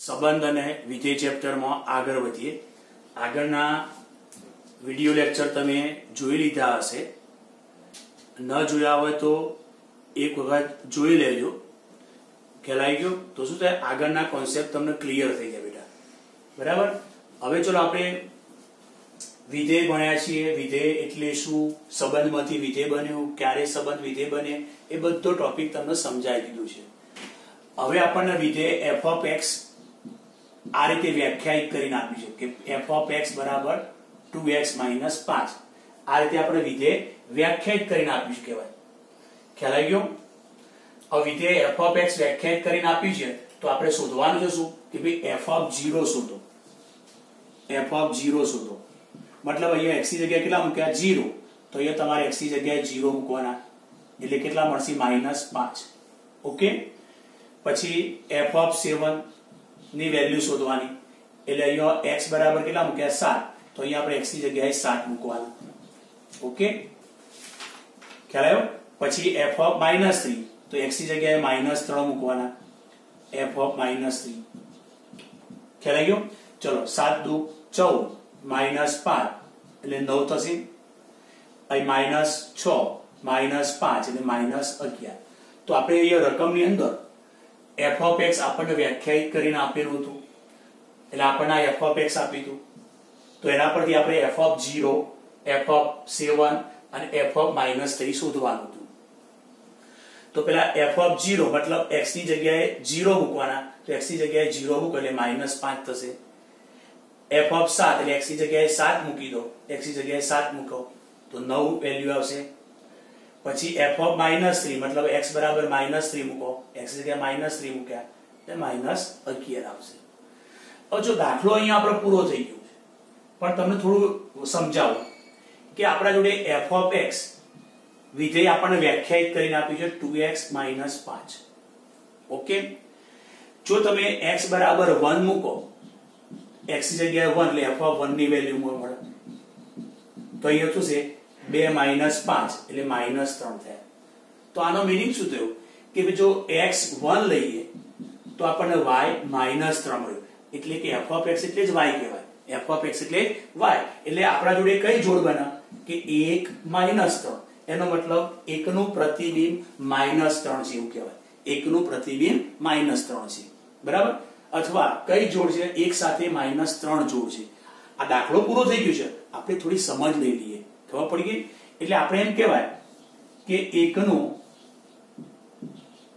સંબંધ અને વિધેય ચેપ્ટરમાં આગળ વધીએ। આગળના વિડિયો લેક્ચર તમે જોઈ લીધા હશે, ન જોયા હોય તો એક વખત જોઈ લેજો। ખ્યાલ આવી ગયો તો શું થાય, આગળના કોન્સેપ્ટ તમને ક્લિયર થઈ ગયા બેટા, બરાબર। હવે ચલો આપણે વિધેય ભણ્યા છીએ, વિધેય એટલે શું, સંબંધમાંથી વિધેય બન્યું, ક્યારે સંબંધ વિધેય બને, એ બધો ટોપિક તમને સમજાવી દીધું છે। હવે આપણને વિધેય f of x આ રીતે વ્યાખ્યાયિત કરીને આપી છે કે f of x બરાબર 2x - 5। આ રીતે આપણે વિધેય વ્યાખ્યાયિત કરીને આપ્યું છે, કહેવાય। ખ્યાલ આવી ગયો। હવે વિધેય f of x વ્યાખ્યાયિત કરીને આપ્યું છે તો આપણે શોધવાનું છે શું કે ભાઈ f of 0 શોધો। f of 0 શોધો मतलब અહીંયા x ની જગ્યાએ કેટલા મૂક્યા 0, તો અહીંયા તમારે x ની જગ્યાએ 0 મૂકવાના, એટલે કેટલા મળશે -5। ઓકે, પછી f of 7 ની વેલ્યુ શોધવાની, એટલે અહીંયા x બરાબર કેટલા મૂક્યા 7, તો અહીંયા આપણે x ની જગ્યાએ 7 મૂકવાના। ઓકે, ખ્યાલ આવ્યો। પછી f of -3, તો x ની જગ્યાએ -3 મૂકવાના, f of -3। ખ્યાલ આવી ગયો। ચલો 7 × 2 = -5 એટલે 9 થશે, અહીં -6 -5 એટલે -11। તો આપણે અહીંયા રકમની અંદર f of x આપણને વ્યાખ્યાયિત કરીને આપેલું હતું, એટલે આપણને f of x આપ્યું હતું, તો એના પરથી આપણે f of 0, f of 7 અને f of -3 શોધવાનું હતું। તો પેલા f of 0 मतलब x ની જગ્યાએ 0 મૂકવાના, તો x ની જગ્યાએ 0 મૂકો એટલે -5 થશે। f of 7 એટલે x ની જગ્યાએ 7 મૂકી દો, x ની જગ્યાએ 7 મૂકો તો 9 વેલ્યુ આવશે। પછી f of -3 मतलब x બરાબર -3 મૂકો, x ની જગ્યાએ -3 મૂક્યા એટલે -11 આવશે। હવે જો દાખલો અહીંયા આપણો પૂરો થઈ ગયો છે, પણ તમને થોડું સમજાવું કે આપણા જોડે f of x વિધેય આપણને વ્યાખ્યાયિત કરીને આપ્યું છે 2x - 5। ઓકે, જો તમે x બરાબર 1 મૂકો, x ની જગ્યાએ 1 એટલે f of 1 ની વેલ્યુ મળે, તો અહીંયા શું છે 2 - 5 એટલે -3 થાય। તો આનો મીનિંગ શું થયો કે જો x 1 લઈએ તો આપણને y -3 મળ્યું, એટલે કે f of x એટલે જ y કહેવાય। f of x એટલે y, એટલે આપણા જોડે કઈ જોડ બને કે 1 -3, એનો મતલબ એકનું પ્રતિબિંબ -3 છે એવું કહેવાય, એકનું પ્રતિબિંબ -3 છે, બરાબર। અથવા કઈ જોડ છે, એક સાથે -3 જોડ છે। આ દાખલો પૂરો થઈ ગયો છે, આપણે થોડી સમજ લઈ લઈએ, ખબર પડી ગઈ। એટલે આપણે એમ કહેવાય કે એકનું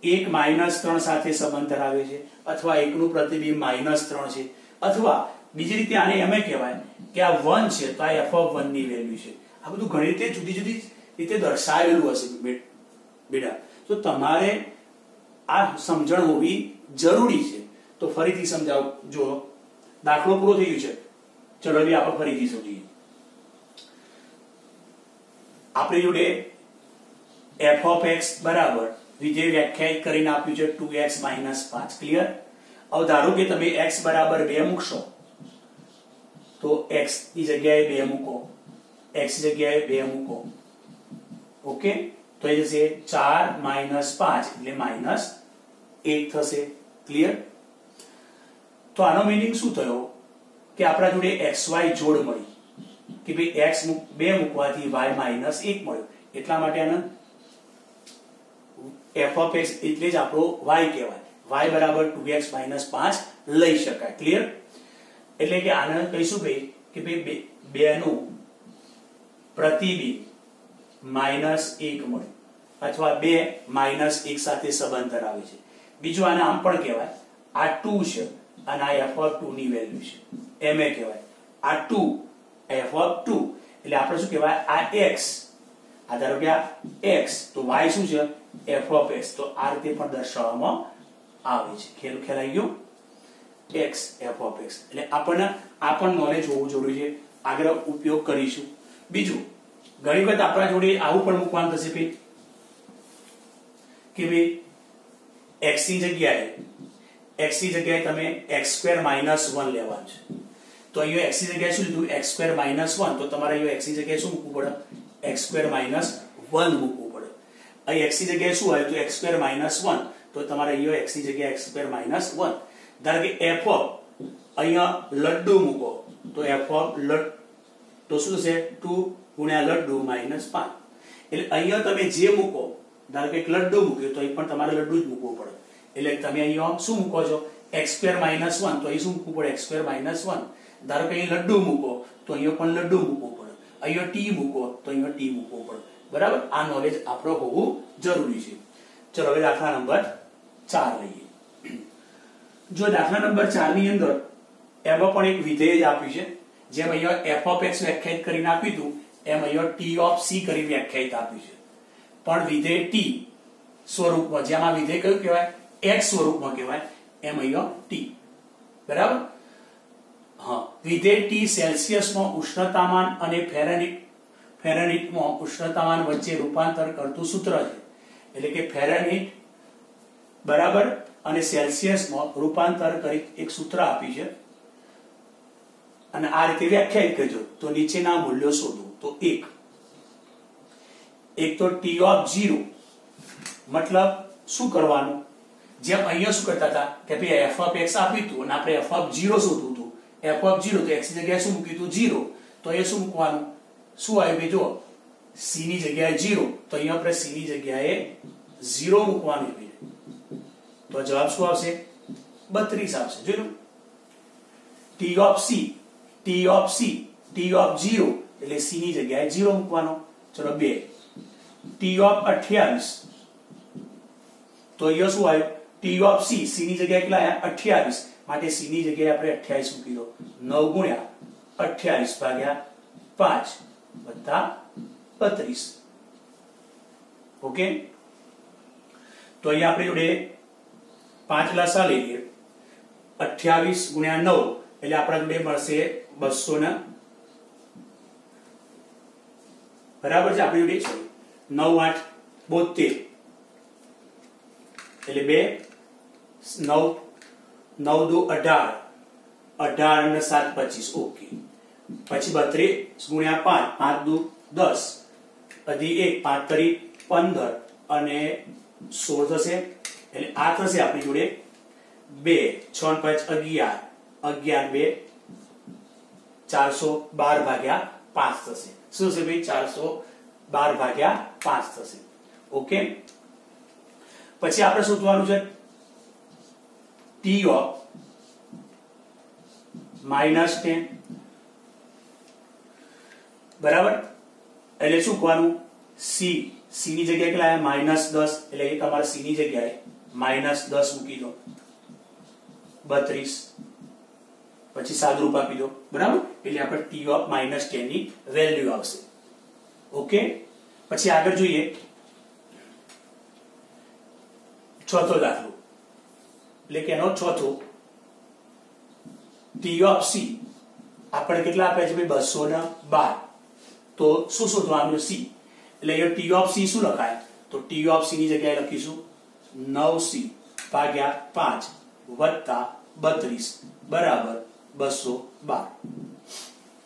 1 -3 સાથે સંબંધ ધરાવે છે, અથવા એકનું પ્રતિબિંબ -3 છે, અથવા બીજી રીતે આને એમ કહેવાય કે આ 1 છે તો આ f of 1 ની વેલ્યુ છે। આ બધું ઘણી રીતે જુદી જુદી રીતે દર્શાવેલું હશે બેટા, તો તમારે આ સમજણ હોવી જરૂરી છે। તો ફરીથી સમજાવું, જો દાખલો પૂરો થઈ ગયો છે, ચલો હવે આપણે ફરીથી સમજીએ। આપણી જોડે f of x બરાબર વિધેય વ્યાખ્યાયિત કરીને આપ્યું છે 2x - 5, ક્લિયર। હવે ધારો કે તમે x બરાબર 2 મૂકશો, તો x ની જગ્યાએ 2 મૂકો, x ની જગ્યાએ 2 મૂકો, ઓકે, તો એ જશે 4 - 5 એટલે -1 થશે, ક્લિયર। તો આનો મીનિંગ શું થયો કે આપણા જોડે xy જોડ મળી કે ભાઈ x 2 મૂકવાથી y -1 મળ્યો, એટલા માટે આને f of x એટલે જ આપણો y કહેવાય, y બરાબર 2x - 5 લઈ શકાય, ક્લિયર। એટલે કે આને કહીશું ભાઈ કે ભાઈ 2 નું પ્રતિબિંબ -1 મળ્યું, અથવા 2 -1 સાથે સંબંધ ધરાવે છે। બીજું આને આમ પણ કહેવાય, આ 2 છે અને આ f of 2 ની વેલ્યુ છે, એમ એ કહેવાય। આ 2 f of 2 એટલે આપણે શું કહેવાય, આ x, આ ધારો કે આ x, તો y શું છે f of x, તો આ રીતે પણ દર્શાવવામાં આવે છે। ખ્યાલ આવી ગયો, x f of x, એટલે આપણને આ પણ નોલેજ હોવું જરૂરી છે, આગળ ઉપયોગ કરીશું। બીજું, ઘણી વખત આપણા જોડે આવું પણ મૂકવાનું થશે કે ભાઈ x ની જગ્યાએ તમે x² - 1 લેવાનું છે, તો અહીંયા x ની જગ્યાએ શું લીધું, x² - 1, તો તમારે અહીંયા x ની જગ્યાએ શું મૂકવું પડે, x² - 1 મૂકવું પડે। અહીં x ની જગ્યાએ શું આવ્યું, તો x² - 1, તો તમારે અહીંયા x ની જગ્યાએ x² - 1, ધારો કે f ઓફ અહીંયા લડ્ડુ મૂકો તો f ઓફ તો શું થશે 2 ગુણ્યા લડ્ડુ -5 એટલે અહીંયા તમે જે મૂકો ધારો કે એક લડ્ડુ મૂક્યો તો અહીં પણ તમારે લડ્ડુ જ મૂકવું પડે એટલે તમે અહીંયા શું મૂકો છો x² - 1 તો અહીં શું મૂકવું પડે x² - 1 ધારો કે અહીં લડ્ડુ મૂકો તો અહીંયા પણ લડ્ડુ મૂકવું પડે અહીંયા t મૂકો તો અહીંયા t મૂકવું પડે બરાબર આ નોલેજ આપણો હોવું જરૂરી છે ચલો હવે દાખલા નંબર 4 લઈએ જો દાખલા નંબર 4 ની અંદર એમાં પણ એક વિધેય આપ્યું છે જેમ અહીંયા f of x વ્યાખ્યાયિત કરીને આપ્યું હતું એમ અહીંયા t of c કરી વ્યાખ્યાયિત આપ્યું છે પણ વિધેય t સ્વરૂપમાં જેમાં વિધેય કયું કહેવાય x સ્વરૂપમાં કહેવાય એમ અહીંયા t બરાબર હા વિધેય t સેલ્સિયસમાં ઉષ્ણતામાન અને ફેરનહીટમાં ઉષ્ણતામાન વચ્ચે રૂપાંતર કરતું સૂત્ર છે એટલે કે ફેરનહીટ બરાબર અને સેલ્સિયસમાં રૂપાંતર કરી એક સૂત્ર આપી છે અને આ રીતે વ્યાખ્યાયિત કરજો તો નીચેના મૂલ્યો શોધો તો એક તો t of 0 મતલબ શું કરવાનું જેમ અહીંયા શું કરતા હતા કે ભાઈ f of x આપ્યું હતું અને આપણે f of 0 શોધવું હતું f of 0 તો x ની જગ્યાએ શું મૂક્યું હતું 0 તો એ શું મૂકવાનું શું આવ્યું ભાઈ જો c ની જગ્યાએ 0 તો અહીંયા આપણે c ની જગ્યાએ 0 મૂકવાનું છે તો જવાબ શું આવશે 32 આવશે જોઈ લો t of 0 એટલે c ની જગ્યાએ 0 મૂકવાનો ચલો 2 t of 28 તો અહીંયા શું આવ્યું t of c ની જગ્યાએ કેટલા આવ્યા 28 માટે c ની જગ્યાએ આપણે 28 મૂકી દો 9 ગુણ્યા 28 ભાગ્યા 5 વત્તા 32 ઓકે તો અહીંયા આપણે જોડે 5 લસા લઈએ 28 ગુણ્યા 9 એટલે આપણા જોડે મળશે 200 ને બરાબર છે આપણી જોડે 9 8 72 એટલે 2 9 9 2 18 18 અને 7 25 ઓકે પછી 32 ગુણ્યા 5 5 2 10 અધી 1 5 તરી 15 અને 16 થશે એટલે આ થશે આપણી જોડે 2 6 5 11 11 2 412 ભાગ્યા 5 થશે શું છે ભાઈ 412 ભાગ્યા 5 થશે ઓકે પછી આપણે શોધવાનું છે t of -10 બરાબર એટલે શું કરવાનું c ની જગ્યાએ કેટલા આયા -10 એટલે એ તમારે c ની જગ્યાએ -10 મૂકી દો 32 પછી સાદુરૂપ આપી દો બરાબર એટલે આપણે t of -10 ની વેલ્યુ આવશે ઓકે પછી આગળ જોઈએ ચોથો દાખલો એટલે કે એનો ચોથો t of c આપણે કેટલા આપ્યા છે ભાઈ 212 તો શું શોધવાનું c એટલે એ t of c શું લખાય તો t of c ની જગ્યાએ લખીશું 9c ભાગ્યા 5 વત્તા 32 બરાબર 212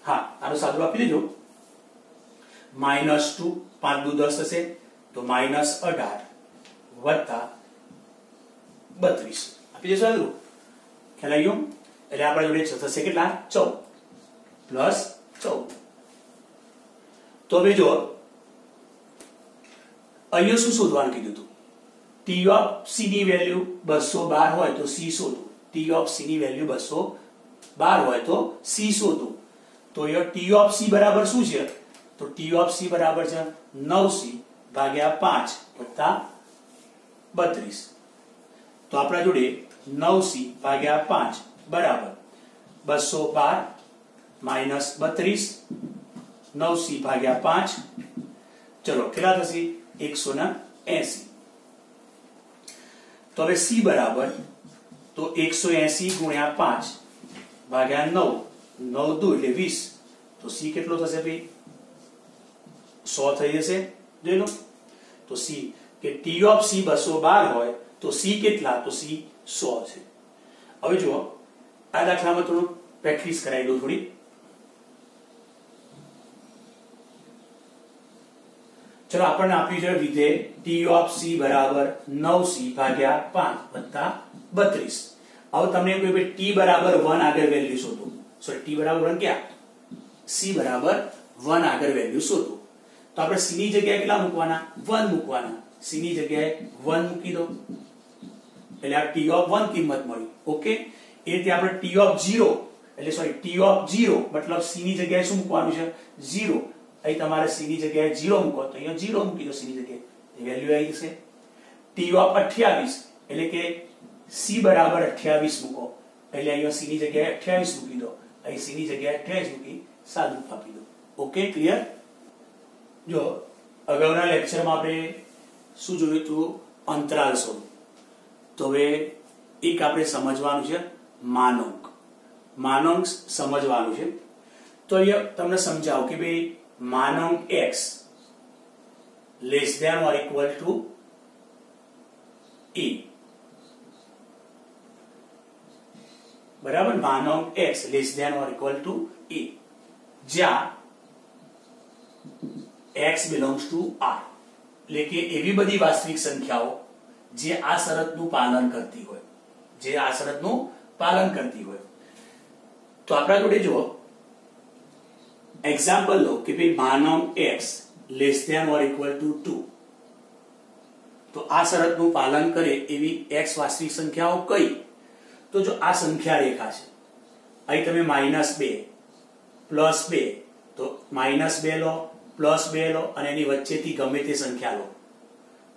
હા આનો સાદુરૂપ આપી દેજો -2 5 દુ 10 થશે તો -18 વત્તા 32 આપી દેજો સાદુરૂપ ખ્યાલ આવ્યો એટલે આપણા જોડે થશે કેટલા 14 પ્લસ 14 તો હવે જો અહીંયા શું શોધવાનું કીધું હતું t of c ની વેલ્યુ 212 હોય તો c શોધો t of c ની વેલ્યુ 212 હોય તો c શોધો તો અહીંયા t of c બરાબર શું છે તો t of c બરાબર છે 9c ભાગ્યા 5 વત્તા 32 તો આપણા જોડે 9c ભાગ્યા 5 બરાબર 212 માઈનસ 32 9c ભાગ્યા 5 ચલો કેટલા થશે 180 તો હવે c બરાબર તો 180 ગુણ્યા 5 ભાગ્યા 9 9 દુ એટલે 20 તો c કેટલો થશે ભાઈ 100 થઈ જશે જોઈ લો તો c કે t of c 212 હોય તો c કેટલા તો c 100 છે હવે જુઓ આ દાખલામાં થોડું પ્રેક્ટિસ કરાવી દો થોડી ચલો આપણને આપ્યું છે વિધેય t of c બરાબર 9c ભાગ્યા 5 વત્તા 32 હવે તમને એમ કહ્યું કે t બરાબર 1 આગળ વેલ્યુ શોધો, સોરી t બરાબર 1 ક્યાં, c બરાબર 1 આગળ વેલ્યુ શોધો. તો આપણે c ની જગ્યાએ કેટલા મૂકવાના, 1 મૂકવાના. c ની જગ્યાએ 1 મૂકી દો એટલે આ t ઓફ 1 કિંમત મળી. ઓકે, એ રીતે આપણે t ઓફ 0 એટલે સોરી t ઓફ 0 મતલબ c ની જગ્યાએ શું મૂકવાનું છે, 0. અહીં તમારે c ની જગ્યાએ 0 મૂકો તો અહીંયા 0 મૂકી દો, c ની જગ્યાએ વેલ્યુ આવી જશે. t ઓફ 28 એટલે કે c બરાબર 28 મૂકો એટલે અહીંયા c ની જગ્યાએ 28 મૂકી દો, અહીં c ની જગ્યાએ 28 મૂકી સાદું આપી દો. Okay, clear. જો અગાઉના લેક્ચરમાં આપણે શું જોયું હતું, અંતરાલ શોધો. તો હવે એક આપણે સમજવાનું છે માનાંક. માનાંક સમજવાનું છે. તો અહીંયા તમને સમજાવું કે ભાઈ માનાંક x less than or equal to a, બરાબર. માનાંક x less than or equal to a જ્યાં x belongs to r એટલે કે એવી બધી વાસ્તવિક સંખ્યાઓ જે આ શરતનું પાલન કરતી હોય, જે આ શરતનું પાલન કરતી હોય. તો આપણા જોડે જો એક્ઝામ્પલ લો કે ભાઈ માનાંક x less than or equal to 2. તો આ શરતનું પાલન કરે એવી x વાસ્તવિક સંખ્યાઓ કઈ? તો જો આ સંખ્યા રેખા છે, અહીં તમે -2 +2 તો -2 લો +2 લો અને એની વચ્ચેથી ગમે તે સંખ્યા લો,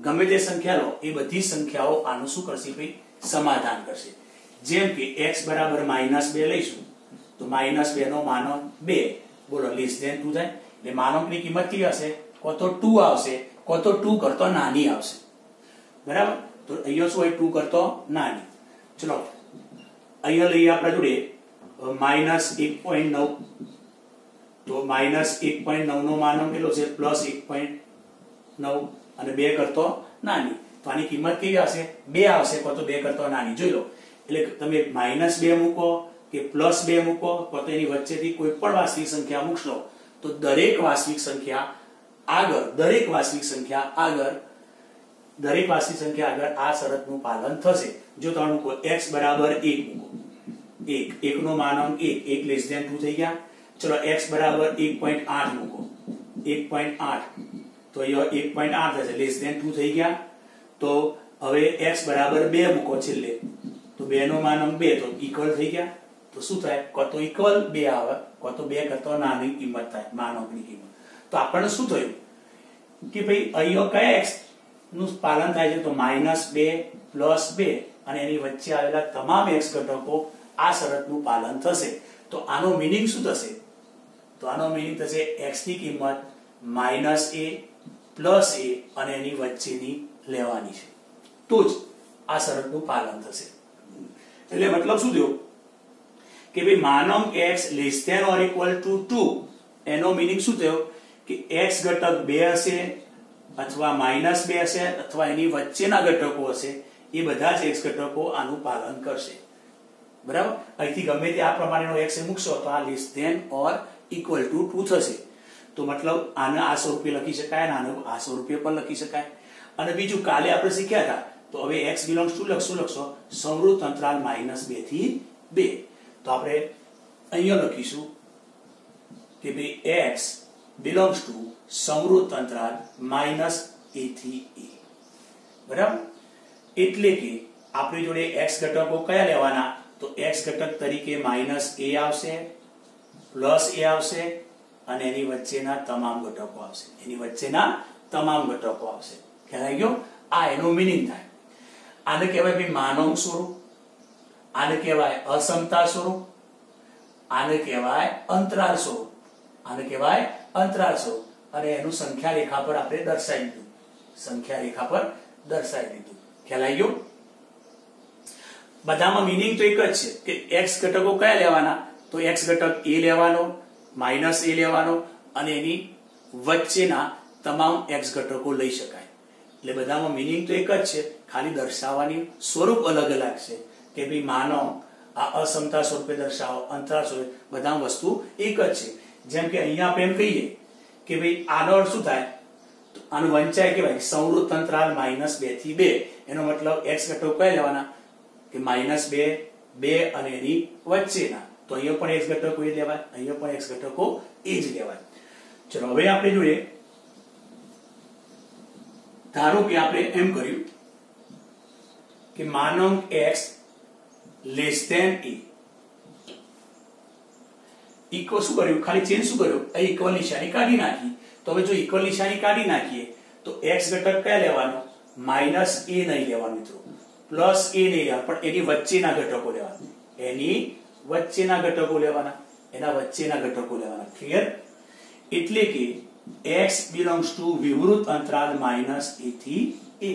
ગમે તે સંખ્યા લો, એ બધી સંખ્યાઓ આનું શું કરશે ભાઈ, સમાધાન કરશે. જેમ કે x બરાબર -2 લઈશું તો -2 નો માનાંક 2 બોલો લેસ ધેન 2 થાય એટલે માનાંકની કિંમત કેવી હશે, કો તો 2 આવશે, કો તો 2 કરતો નાની આવશે, બરાબર. તો અહીંયા શું હોય, 2 કરતો નાની. ચલો અહીંયા લઈએ આપણા જોડે -1.9. તો -1.9 નો માનાંક કેટલો છે, +1.9 અને 2 કરતો નાની. તો આની કિંમત કેવી આવશે, 2 આવશે, કો તો 2 કરતો નાની. જોઈ લો એટલે તમે -2 મૂકો કે +2 મૂકો, કો તો એની વચ્ચેથી કોઈ પણ વાસ્તવિક સંખ્યા મૂકશો તો દરેક વાસ્તવિક સંખ્યા આગળ આ શરતનું પાલન થશે. જો તમે મૂકો x બરાબર 1 મૂકો, 1 નો માનાંક 1 લેસ ધેન 2 થઈ ગયા. ચલો x બરાબર 1.8 મૂકો, 1.8 તો અહીંયા 1.8 થશે, લેસ ધેન 2 થઈ ગયા. તો હવે x બરાબર 2 મૂકો છેલ્લે, તો 2 નો માનાંક 2 તો ઇક્વલ થઈ ગયા. તો શું થાય, કો તો ઇક્વલ 2 આવે, કો તો 2 કરતા નાની કિંમત થાય માનાંકની કિંમત. તો આપણને શું થયું કે ભાઈ અહીંયા કયા x નું પાલન થાય છે, તો -2 +2 અને એની વચ્ચે આવેલા તમામ x ઘટકો આ શરતનું પાલન થશે. તો આનો મીનિંગ શું થશે, તો આનો મીનિંગ થશે x ની કિંમત -a + a અને એની વચ્ચેની લેવાની છે, તો જ આ શરતનું પાલન થશે. એટલે મતલબ શું થયો કે ભાઈ માનાંક x less than or equal to 2, એનો મીનિંગ શું થયો કે x ઘટક 2 હશે અથવા -2 હશે અથવા એની વચ્ચેના ઘટકો હશે, એ બધા જ x ઘટકો આનું પાલન કરશે, બરાબર. અહીંથી ગમે તે આ પ્રમાણેનો x મૂકશો તો આ less than or equal to 2 થશે. તો મતલબ આને આ સ્વરૂપે લખી શકાય અને આને આ સ્વરૂપે પણ લખી શકાય. અને બીજું કાલે આપણે શીખ્યા હતા, તો હવે x બિલોંગ્સ ટુ લખશો સંવૃત અંતરાલ -2 થી 2. તો આપણે અહીંયા લખીશું કે ભાઈ x બિલોંગ્સ ટુ સંવૃત અંતરાલ -a થી a, બરાબર. એટલે કે આપણી જોડે x ઘટકો કયા લેવાના, તો x ઘટક તરીકે -a આવશે, +a આવશે અને એની વચ્ચેના તમામ ઘટકો આવશે, ખ્યાલ આવી ગયો. આ એનો મીનિંગ થાય. આને કહેવાય ભાઈ માનાંક સ્વરૂપ, આને કહેવાય અસમતા સ્વરૂપ, આને કહેવાય અંતરાલ સ્વરૂપ, અને એનું સંખ્યા રેખા પર આપણે દર્શાવી દીધું, ખ્યાલ આવી ગયો. બધામાં મીનિંગ તો એક જ છે કે x ઘટકો કયા લેવાના, તો x ઘટક a લેવાનો, -a લેવાનો અને એની વચ્ચેના તમામ x ઘટકો લઈ શકાય. એટલે બધામાં મીનિંગ તો એક જ છે, ખાલી દર્શાવવાની સ્વરૂપ અલગ અલગ છે કે ભાઈ માનો આ અસમતા સ્વરૂપે દર્શાવો, અંતરાલ સ્વરૂપે, બધા વસ્તુ એક જ છે. જેમ કે અહીંયા આપણે એમ કહીએ કે ભાઈ આનો અર્થ શું થાય, તો આનું વંચાય કહેવાય સંવૃત અંતરાલ -2 થી 2. એનો મતલબ x ઘટકો કયા લેવાના કે -2 2 અને એની વચ્ચેના, તો અહીંયા પણ x ઘટકો એ લેવાય, અહીંયા પણ x ઘટકો એ જ લેવાય. ચલો હવે આપણે જોઈએ, ધારો કે આપણે એમ કર્યું કે માનાંક x less than a, equal શું કર્યું, ખાલી ચેન્જ શું કર્યું, અહીં ઇક્વલ નિશાની કાઢી નાખી. તો હવે જો ઇક્વલ નિશાની કાઢી નાખીએ તો x ઘટક કયા લેવાનો, માઈનસ a નહીં લેવાનો મિત્રો, પ્લસ a નહીં લેવાનો, પણ એની વચ્ચેના ઘટકો લેવાના, એની વચ્ચેના ઘટકો લેવાના, એના વચ્ચેના ઘટકો લેવાના. ક્લિયર? એટલે કે x belongs to વિવૃત અંતરાલ માઈનસ a થી a,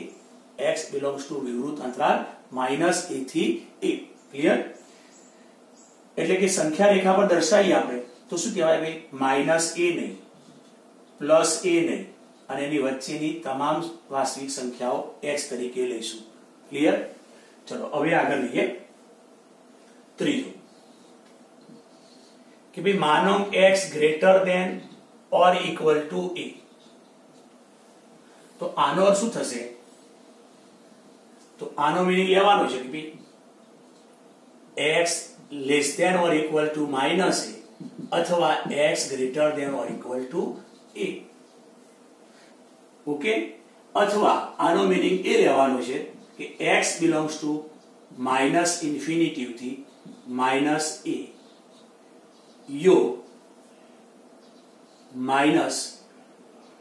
x belongs to વિવૃત અંતરાલ માઈનસ a થી a. ક્લિયર? એટલે કે સંખ્યા રેખા પર દર્શાવીએ આપણે તો શું કહેવાય ભાઈ, માઈનસ a નહીં, પ્લસ a નહીં, અને એની વચ્ચેની તમામ વાસ્તવિક સંખ્યાઓ x તરીકે લઈશું. ક્લિયર? ચલો હવે આગળ લઈએ ત્રીજો, કે ભાઈ માનાંક x greater than or equal to a. તો આનો અર્થ શું થશે, તો આનો મીનિંગ લેવાનો છે કે ભાઈ x less than or equal to minus a અથવા x greater than or equal to a. Okay? અથવા આનો મીનિંગ એ લેવાનો છે કે x belongs to minus infinity થી માઇનસ a, યો માઇનસ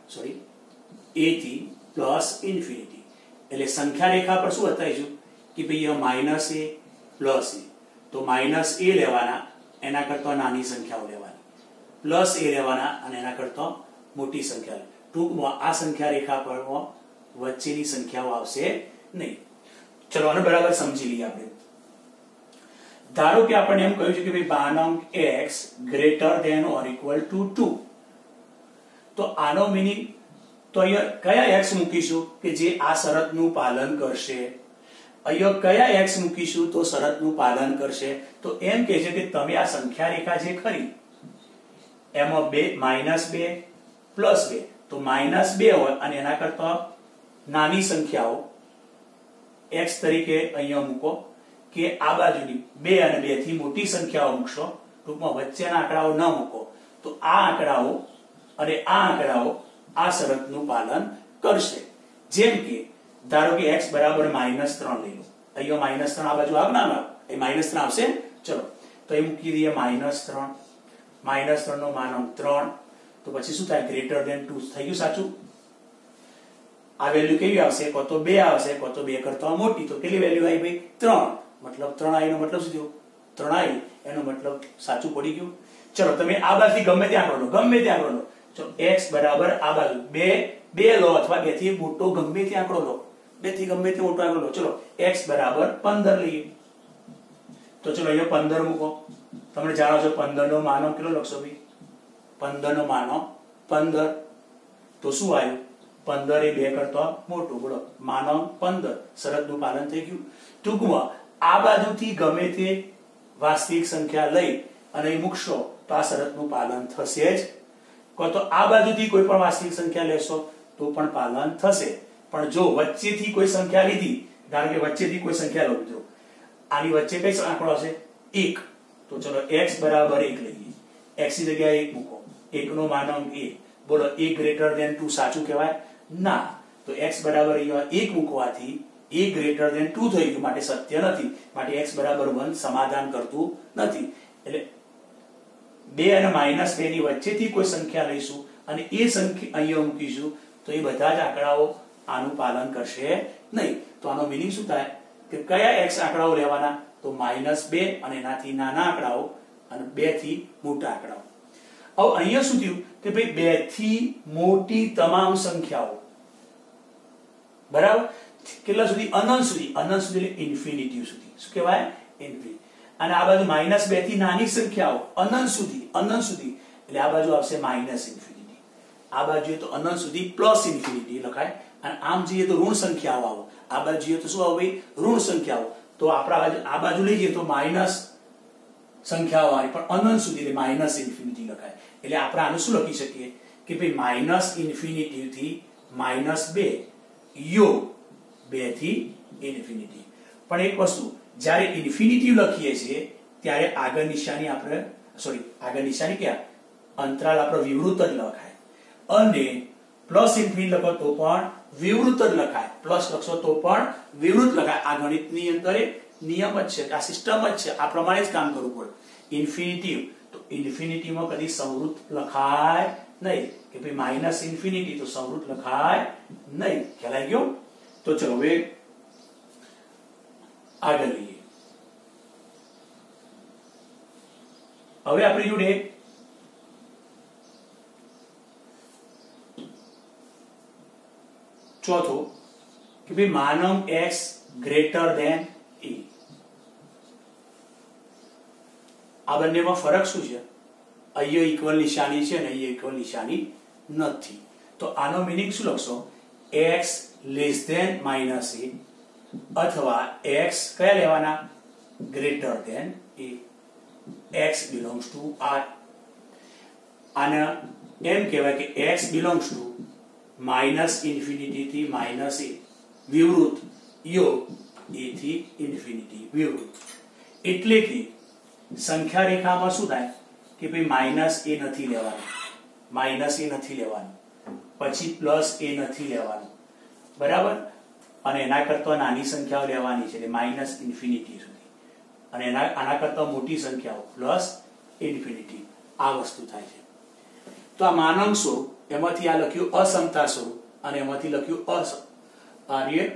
a થી પ્લસ ઇન્ફિનિટી. એટલે સંખ્યા રેખા પર શું બતાવીશું કે ભાઈ માઇનસ a પ્લસ a, તો માઇનસ a લેવાના, એના કરતા નાની સંખ્યાઓ લેવાની, પ્લસ a લેવાના અને એના કરતા મોટી સંખ્યા. ટૂંકમાં આ સંખ્યા રેખા પર વચ્ચેની સંખ્યાઓ આવશે નહીં. ચલો આને બરાબર સમજી લઈએ આપણે. ધારો કે આપણને એમ કહ્યું છે કે ભાઈ માનાંક x greater than or equal to 2. તો આનો મીનિંગ, તો અહીંયા કયા x મૂકીશું કે જે આ શરતનું પાલન કરશે, અહીંયા કયા x મૂકીશું તો શરતનું પાલન કરશે. તો એમ કહે છે કે તમે આ સંખ્યા રેખા જે ખરી એમાં -2 +2, તો -2 હોય અને એના કરતા નાની સંખ્યાઓ x તરીકે અહીંયા મૂકો, કે આ બાજુની 2 અને 2 થી મોટી સંખ્યાઓ મૂકશો, ટૂંકમાં વચ્ચેના આંકડાઓ ન મૂકો, તો આ આંકડાઓ અને આ આંકડાઓ આ શરતનું પાલન કરશે. જેમ કે ધારો કે x બરાબર -3 લઈ લો, અહીંયા -3 આ બાજુ આવનાર, એ -3 આવશે. ચલો તો એ મૂકી દઈએ -3, -3 નો માનાંક 3, તો પછી શું થાય, ગ્રેટર ધેન 2 થઈ ગયું. સાચું? આ વેલ્યુ કેવી આવશે, કો તો 2 આવશે, કો તો 2 કરતા મોટી. તો કેટલી વેલ્યુ આવી ભાઈ, 3. મતલબ 3 આવી નો મતલબ શું થયો, 3 આવી, એનો મતલબ સાચું પડી ગયું. ચલો તમે આ બાજુથી ગમે ત્યાં આંકડો લો, ગમે ત્યાં આંકડો લો. ચલો x બરાબર આ બાજુ 2 લો અથવા 2 થી મોટો ગમે ત્યાં આંકડો લો, 2 થી ગમે તે મોટો આંકડો લો. ચલો x બરાબર 15 લઈએ, તો ચલો અહીંયા 15 મૂકો. તમે જાણો છો 15 નો માનો કેટલો લખશો ભાઈ, 15 નો માનો 15, તો શું આવ્યું, 15 એ 2 કરતા મોટો. બોલો, માનો 15, શરતનું પાલન થઈ ગયું. ટૂંકમાં આ બાજુથી ગમે તે વાસ્તવિક સંખ્યા લઈ અને મૂકશો તો આ શરતનું પાલન થશે જ. કો તો આ બાજુથી કોઈ પણ વાસ્તવિક સંખ્યા લેશો તો પણ પાલન થશે. પણ જો વચ્ચેથી કોઈ સંખ્યા લીધી, ધારો કે વચ્ચેથી કોઈ સંખ્યા લો મિત્રો, આની વચ્ચે કઈ આંકડો હશે, 1, તો ચલો x બરાબર 1 લઈએ, x ની જગ્યાએ 1 મૂકો, 1 નો માનાંક 1. બોલો, 1 ગ્રેટર ધેન 2 સાચું કહેવાય? ના. તો x બરાબર 1 મૂકવાથી 1 ગ્રેટર ધેન 2 થઈ ગયું, માટે સત્ય નથી. માટે x બરાબર 1 સમાધાન કરતું નથી. એટલે 2 અને -2 ની વચ્ચેથી કોઈ સંખ્યા લઈશું અને એ સંખ્યા અહીંયા મૂકીશું તો એ બધા જ આંકડાઓ આનું પાલન કરશે નહીં. તો આનો મીનિંગ શું થાય કે કયા x આંકડાઓ લેવાના, તો -2 અને એનાથી નાના આંકડાઓ અને 2 થી મોટા આંકડાઓ. હવે અહીંયા શું થયું કે ભાઈ 2 થી મોટી તમામ સંખ્યાઓ, બરાબર, કેટલા સુધી, અનંત સુધી. અનંત સુધી એટલે ઇન્ફિનિટી સુધી. શું કહેવાય, ઇન્ફિનિટી. અને આ બાજુ -2 થી નાની સંખ્યાઓ અનંત સુધી, અનંત સુધી, એટલે આ બાજુ આવશે -ઇન્ફિનિટી. આ બાજુ તો અનંત સુધી +ઇન્ફિનિટી લખાય. અને આમ જઈએ તો ઋણ સંખ્યાઓ આવો, આ બાજુ જઈએ તો શું આવે ભાઈ, ઋણ સંખ્યાઓ. તો આપણા આ બાજુ લઈ જઈએ તો માઈનસ સંખ્યાઓ આવી, પણ અનંત સુધી એટલે -ઇન્ફિનિટી લખાય. એટલે આપણે આનું શું લખી શકીએ કે ભાઈ -ઇન્ફિનિટી થી -2 યો 2 થી ઇન્ફિનિટી. પણ એક વસ્તુ, જ્યારે ઇન્ફિનિટી લખીએ છીએ ત્યારે આગળ નિશાની આપણે આગળ નિશાની ક્યાં અંતરાલ આપણો વિવૃત જ લખાય અને પ્લસ ઇન્ફિનિટી લખો તો પણ વિવૃત જ લખાય પ્લસ લખશો તો પણ વિવૃત લખાય આ ગણિતની અંદર નિયમ જ છે આ સિસ્ટમ જ છે આ પ્રમાણે જ કામ કરવું પડે ઇન્ફિનિટી તો ઇન્ફિનિટીમાં કદી સંવૃત લખાય નહીં કે ભાઈ માઈનસ ઇન્ફિનિટી તો સંવૃત લખાય નહીં ખ્યાલ આવી ગયો તો ચલો હવે આગળ લઈએ હવે આપણી જોડે ચોથો કે ભાઈ માનમ x ગ્રેટર ધેન a આ બંનેમાં ફરક શું છે અહીંયા ઇક્વલ નિશાની છે અને અહીંયા ઇક્વલ નિશાની નથી તો આનો મીનિંગ શું લખશો x less than minus a અથવા x કયા લેવાના greater than a x belongs to r આને એમ કહેવાય કે x belongs to minus infinity થી માઈનસ a વિવૃત યોગ a થી ઇન્ફિનિટી વિવૃત એટલે કે સંખ્યા રેખામાં શું થાય કે ભાઈ માઈનસ a નથી લેવાનું પછી પ્લસ a નથી લેવાનું બરાબર અને એના કરતા નાની સંખ્યાઓ લેવાની છે એટલે માઈનસ ઇન્ફિનિટી સુધી અને આના કરતા મોટી સંખ્યાઓ પ્લસ ઇન્ફિનિટી આ વસ્તુ થાય છે તો આ માનાંક સ્વરૂપ એમાંથી આ લખ્યું અસમતા સ્વરૂપ અને એમાંથી લખ્યું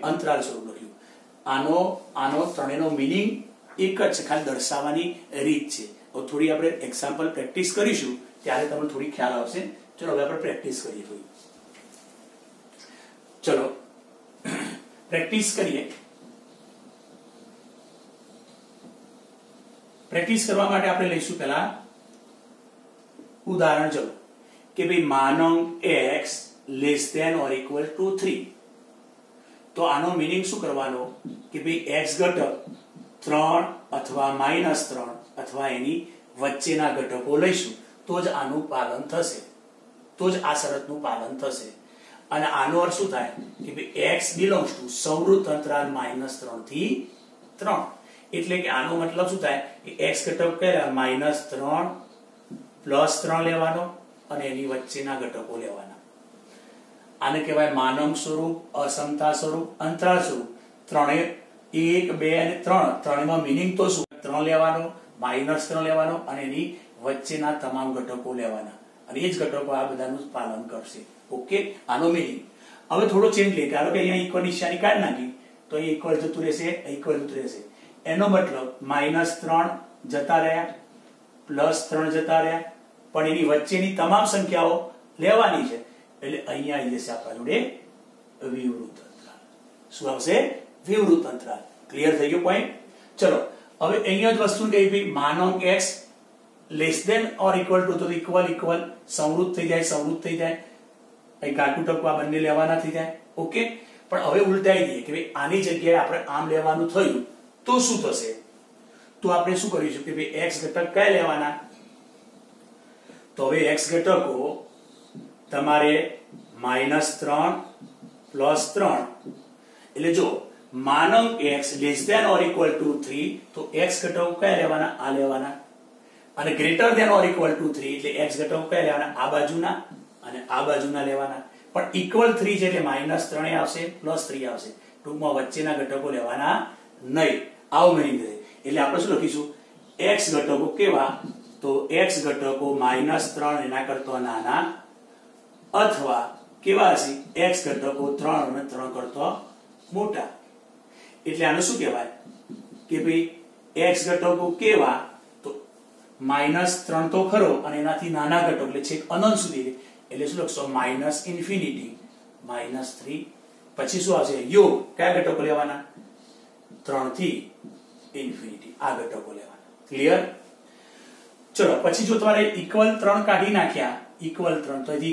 અંતરાલ સ્વરૂપ લખ્યું આનો ત્રણેયનો મીનિંગ એક જ છે ખાલી દર્શાવવાની રીત છે તો થોડી આપણે એક્ઝામ્પલ પ્રેક્ટિસ કરીશું ત્યારે તમને થોડી ખ્યાલ આવશે ચલો હવે આપણે પ્રેક્ટિસ કરીએ થોડી ચલો પ્રેક્ટિસ કરીએ પ્રેક્ટિસ કરવા માટે આપણે લઈશું પહેલા ઉદાહરણ ચલો કે ભાઈ માનંક x less than or equal to 3 તો આનો મીનિંગ શું કરવાનો કે ભાઈ x ઘટક 3 અથવા -3 અથવા એની વચ્ચેના ઘટકો લઈશું તો જ આનું પાલન થશે તો જ આ શરતનું પાલન થશે અને આનો અર્થ શું થાય કે ભાઈ x belongs to સંવૃત અંતરાલ -3 થી 3 એટલે કે આનો મતલબ શું થાય કે x ઘટક કયા -3 +3 લેવાનો અને એની વચ્ચેના ઘટકો લેવાના આને કહેવાય માનંક સ્વરૂપ અસમતા સ્વરૂપ અંતરાલ સ્વરૂપ ત્રણે 1 2 અને 3 ત્રણેયમાં મીનિંગ તો શું 3 લેવાનો -3 લેવાનો અને એની વચ્ચેના તમામ ઘટકો લેવાના અને એ જ ઘટકો આ બધાનું પાલન કરશે ઓકે આનો મીનિંગ હવે થોડો ચેન્જ લે કારણ કે અહીંયા ઇક્વલ નિશાની કાઢી નાખી તો અહીં ઇક્વલ જતું રહેશે ઇક્વલ જતું રહેશે એનો મતલબ -3 જતા રહ્યા +3 જતા રહ્યા પણ એની વચ્ચેની તમામ સંખ્યાઓ લેવાની છે એટલે અહીંયા આવી જશે આપણા જોડે વિવૃત અંતરાલ શું આવશે વિવૃત અંતરાલ ક્લિયર થઈ ગયો પોઈન્ટ ચલો હવે અહીંયા જ વસ્તુ કહી ભાઈ માનંક x less than or equal to તો ઇક્વલ સંવૃત થઈ જાય અહીં કાટું ટકું આ બંને લેવાના થઈ જાય ઓકે પણ હવે ઉલટાઈ દઈએ કે ભાઈ આની જગ્યાએ આપણે આમ લેવાનું થયું તો શું થશે તો આપણે શું કરીશું કે ભાઈ x ઘટક કયા લેવાના તો હવે x ઘટકો તમારે -3 +3 એટલે જો માનંક x less than or equal to 3 તો x ઘટકો કયા લેવાના આ લેવાના અને greater than or equal to 3 એટલે x ઘટકો કયા લેવાના આ બાજુના અને આ બાજુના લેવાના પણ ઇક્વલ 3 છે એટલે -3 આવશે +3 આવશે ટૂંકમાં વચ્ચેના ઘટકો લેવાના નહીં આવું મીનિંગ છે એટલે આપણે શું લખીશું x ઘટકો કેવા તો x ઘટકો -3 એના કરતા નાના અથવા કેવા હશે x ઘટકો 3 અને 3 કરતા મોટા એટલે આનું શું કહેવાય કે ભાઈ x ઘટકો કેવા તો -3 તો ખરો અને એનાથી નાના ઘટકો એટલે છેક અનંત સુધી એટલે શું લખશો -ઇન્ફિનિટી -3 પછી શું આવશે યોગ કયા ઘટકો લેવાના 3 થી ઇન્ફિનિટી આ ઘટકો લેવાના ક્લિયર ચલો પછી જો તમારે ઇક્વલ 3 કાઢી નાખ્યા ઇક્વલ 3 તો અહીંથી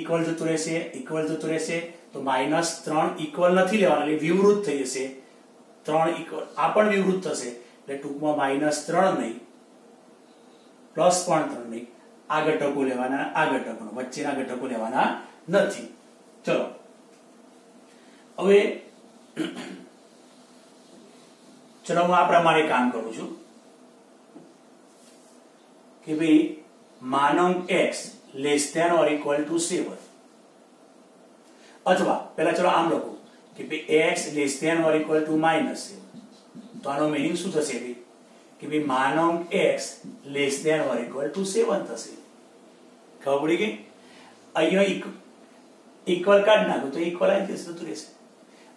ઇક્વલ જતું રહેશે તો -3 ઇક્વલ નથી લેવાના એટલે વિવૃત થઈ જશે 3 ઇક્વલ આ પણ વિવૃત થશે એટલે ટૂંકમાં -3 નહીં +3 નહીં આ ઘટકો લેવાના આ ઘટકો વચ્ચેના ઘટકો લેવાના નથી ચલો હવે ચલો હું આ પ્રમાણે કામ કરું છું કે ભાઈ માનંક x less than or equal to 7 અથવા પહેલા ચલો આમ લખું કે ભાઈ x less than or equal to -7 તો આનો મીનિંગ શું થશે ભાઈ કે ભાઈ માનંક x less than or equal to 7 થશે ખબર પડી ગઈ અહીંયા ઇક્વલ કાઢ નાખો તો ઇક્વલ આવી જશે તો રહેશે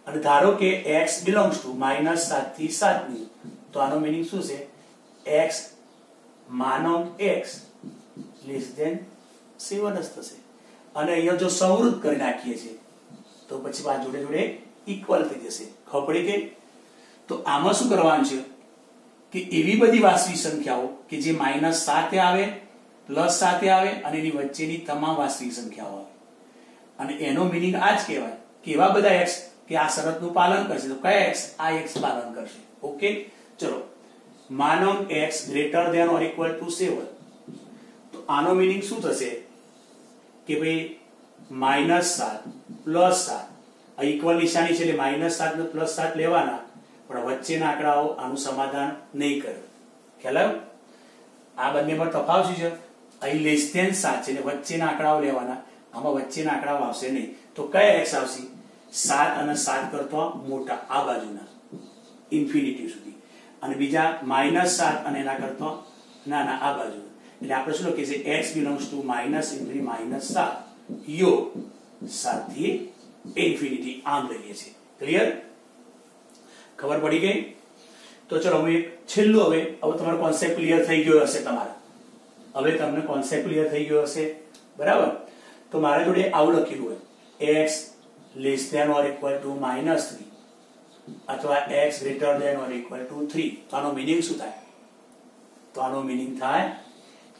અને ધારો કે x બિલોંગ્સ ટુ -7 થી 7 ની તો આનો મીનિંગ શું છે x માનંક x લેસ ધેન 7 જ થશે અને અહીંયા જો સંવૃત કરી નાખીએ છીએ તો પછી આ જોડે જોડે ઇક્વલ થઈ જશે ખબર પડી ગઈ તો આમાં શું કરવાનું છે કે એવી બધી વાસ્તવિક સંખ્યાઓ કે જે -7 આવે +7 આવે અને એની વચ્ચેની તમામ વાસ્તવિક સંખ્યાઓ આવે અને એનો મીનિંગ આ જ કહેવાય કે એવા બધા x કે આ શરતનું પાલન કરશે તો કયા x આ x પાલન કરશે ઓકે ચલો માનંક x greater than or equal to 7 તો આનો મીનિંગ શું થશે કે ભાઈ -7 +7 આ ઇક્વલ નિશાની છે એટલે -7 ને +7 લેવાના પણ વચ્ચેના આંકડાઓ આનું સમાધાન નહીં કરે ખ્યાલ આવ્યો આ બંનેમાં તફાવત શું છે અહીં લેસ ધેન 7 છે એટલે વચ્ચેના આંકડાઓ લેવાના આમાં વચ્ચેના આંકડાઓ આવશે નહીં તો કયા x આવશે 7 અને 7 કરતા મોટા આ બાજુના ઇન્ફિનિટી સુધી અને બીજા -7 અને એના કરતા નાના આ બાજુ એટલે આપણે શું લખીએ છીએ x belongs to -7 યો 7 થી ઇન્ફિનિટી આમ લઈએ છીએ ક્લિયર ખબર પડી ગઈ તો ચલો હું એક છેલ્લું હવે તમારો કોન્સેપ્ટ ક્લિયર થઈ ગયો હશે તમારા હવે તમને કોન્સેપ્ટ ક્લિયર થઈ ગયો હશે બરાબર તો મારા જોડે આવું લખેલું હોય x less than or equal to -3 અથવા x greater than or equal to 3 તો આનો મીનિંગ શું થાય તો આનો મીનિંગ થાય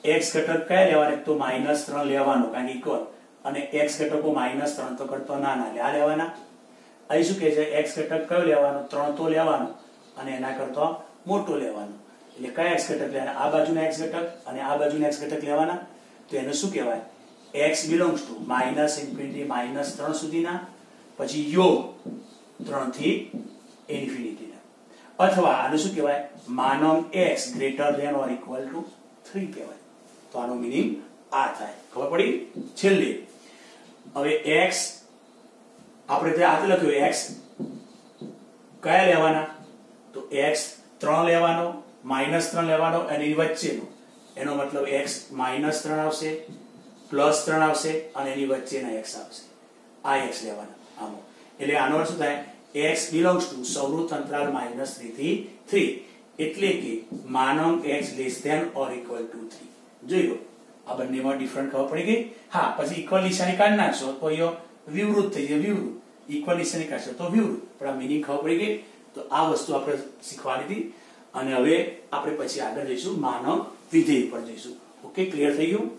x ઘટક કયા લેવાના તો -3 લેવાનો કારણ કે ઇક્વલ અને x ઘટકો -3 તો કરતો નાના એટલે આ લેવાના અહીં શું કહે છે x ઘટક કયો લેવાનો 3 તો લેવાનો અને એના કરતા મોટો લેવાનો એટલે કયા x ઘટક લેવાના આ બાજુના x ઘટક અને આ બાજુના x ઘટક લેવાના તો એને શું કહેવાય x belongs to -3 સુધીના પછી યોગ 3 થી ઇન્ફિનિટી ના અથવા આને શું કહેવાય માનંક x greater than or equal to 3 કહેવાય તો આનો મીનિંગ આ થાય ખબર પડી છેલ્લે હવે x આપણે ત્યાં આ લખ્યું x કયા લેવાના તો x 3 લેવાનો -3 લેવાનો અને એની વચ્ચેનો એનો મતલબ x -3 આવશે +3 આવશે અને એની વચ્ચેના x આવશે આ x લેવાના આનો એટલે આનો અર્થ શું થાય x belongs to સંવૃત અંતરાલ -3 થી 3 એટલે કે માનંક x less than or equal to 3 જોઈ લો આ બંનેમાં ડિફરન્ટ ખબર પડી ગઈ હા પછી ઇક્વલ નિશાની કાઢી નાખશો તો અહીંયા વિવૃત થઈ જાય વિવૃત ઇક્વલ નિશાની કાઢશો તો વિવૃત પણ આ મીનિંગ ખબર પડી ગઈ તો આ વસ્તુ આપણે શીખવાની હતી અને હવે આપણે પછી આગળ જઈશું માનવ વિધેય પર જઈશું ઓકે ક્લિયર થઈ ગયું